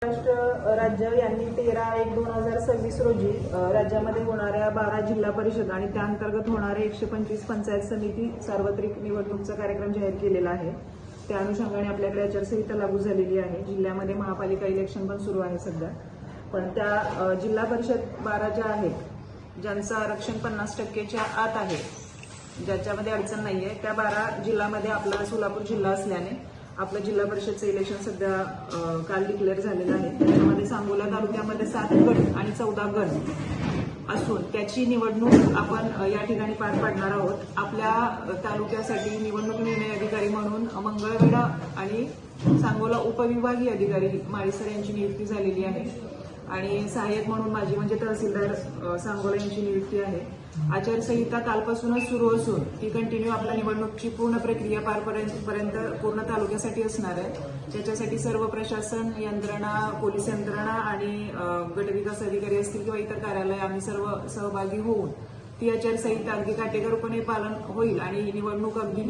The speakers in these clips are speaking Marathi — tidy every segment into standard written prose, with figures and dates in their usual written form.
महाराष्ट्र राज्य यांनी 13/1/2026 रोजी राज्यामध्ये होणाऱ्या 12 जिल्हा परिषद आणि त्या अंतर्गत होणारे 125 पंचायत समिती सार्वत्रिक निवडणुकीचा कार्यक्रम जाहीर केलेला आहे। त्या अनुषंगाने आपल्याकडे आचारसंहिता लागू झालेली आहे। जिल्ह्यामध्ये महापालिका इलेक्शन पण सुरू आहे सध्या, पण त्या जिल्हा परिषद 12 ज्या आहेत, ज्यांचं आरक्षण 50% आत आहे, ज्याच्यामध्ये अडचण नाहीये, त्या 12 जिल्ह्यामध्ये आपला सोलापूर जिल्हा असल्याने आपलं जिल्हा परिषदचं इलेक्शन सध्या काल डिक्लेअर झालेलं आहे। त्याच्यामध्ये सांगोला तालुक्यामध्ये 7 गट आणि 14 गट असून त्याची निवडणूक आपण या ठिकाणी पार पाडणार आहोत। आपल्या तालुक्यासाठी निवडणूक निर्णय अधिकारी म्हणून मंगळवेढा आणि सांगोला उपविभागीय अधिकारी माळीसर यांची नियुक्ती झालेली आहे आणि सहाय्यक म्हणून माझी म्हणजे तहसीलदार सांगोला यांची नियुक्ती आहे। आचारसंहिता कालपासूनच सुरू असून ती कंटिन्यू आपल्या निवडणुकीची पूर्ण प्रक्रिया पारपर्यंत पूर्ण तालुक्यासाठी असणार आहे। त्याच्यासाठी सर्व प्रशासन यंत्रणा, पोलीस यंत्रणा आणि गटविकास अधिकारी असतील किंवा इतर कार्यालय आम्ही सर्व सहभागी होऊन ती आचारसंहिता अगदी काटेकोरपणे पालन होईल आणि निवडणूक अगदी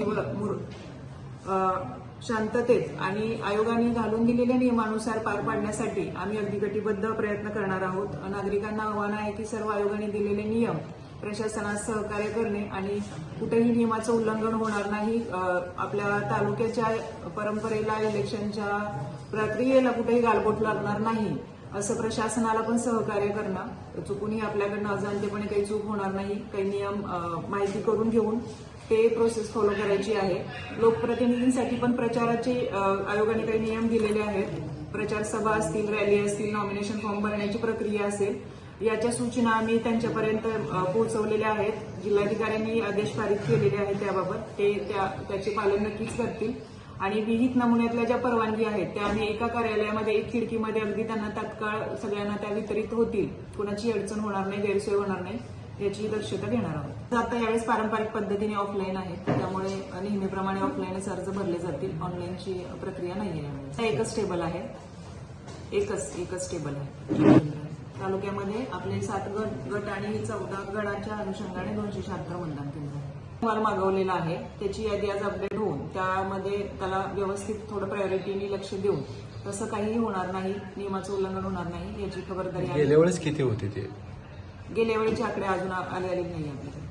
शांततेत आणि आयोगाने घालून दिलेल्या नियमानुसार पार पाडण्यासाठी आम्ही अगदी कटिबद्ध प्रयत्न करणार आहोत। नागरिकांना आव्हान आहे की सर्व आयोगाने दिलेले नियम प्रशासनास सहकार्य करणे आणि कुठेही नियमाचं उल्लंघन होणार नाही, आपल्या तालुक्याच्या परंपरेला, इलेक्शनच्या प्रक्रियेला कुठेही गालबोट लागणार नाही असं प्रशासनाला पण सहकार्य करणं, चुकूनही आपल्याकडनं अजाणतेपणे काही चूक होणार नाही, काही नियम माहिती करून घेऊन ते प्रोसेस फॉलो करायची आहे। लोकप्रतिनिधींसाठी पण प्रचाराचे आयोगाने काही नियम दिलेले आहेत। प्रचार सभा असतील, रॅली असतील, नॉमिनेशन फॉर्म भरण्याची प्रक्रिया असेल, याच्या सूचना आम्ही त्यांच्यापर्यंत पोहोचवलेल्या आहेत। जिल्हाधिकाऱ्यांनी आदेश पारित केलेले आहेत त्याबाबत, ते त्याचे पालन नक्कीच करतील आणि विहित नमुन्यातल्या ज्या परवानगी आहेत त्या आम्ही एका कार्यालयामध्ये, एक खिडकीमध्ये अगदी त्यांना तात्काळ सगळ्यांना त्या वितरित होतील, कुणाची अडचण होणार नाही, गैरसोय होणार नाही याची दक्षता घेणार आहोत। आता यावेळेस पारंपरिक पद्धतीने ऑफलाईन आहे, त्यामुळे नेहमीप्रमाणे ऑफलाईनच अर्ज भरले जातील, ऑनलाईनची प्रक्रिया नाहीये यावेळेस। एकच टेबल आहे, एकच टेबल आहे। तालुक्यामध्ये आपले 7 गट आणि 14 गटाच्या अनुषंगाने 276 मतदान केंद्र अहवाल मागवलेला आहे। त्याची यादी आज अपडेट होऊन त्यामध्ये त्याला व्यवस्थित थोडं प्रायोरिटीने लक्ष देऊन तसं काहीही होणार नाही, नियमाचं उल्लंघन होणार नाही याची खबरदारी आहे। गेल्या वेळेस किती होते ते? गेल्या वेळेचे आकडे अजून आले नाही आपल्याकडे।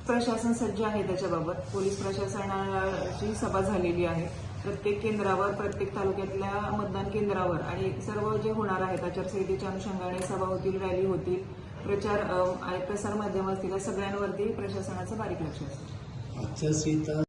प्रशासन सज्ज आहे त्याच्याबाबत। पोलीस प्रशासनाची सभा झालेली आहे। प्रत्येक केंद्रावर, प्रत्येक तालुक्यातल्या मतदान केंद्रावर आणि सर्व जे होणार आहेत आचारसंहितेच्या अनुषंगाने सभा होतील, रॅली होतील, प्रसार माध्यम असतील, या सगळ्यांवरती प्रशासनाचं बारीक लक्ष असेल।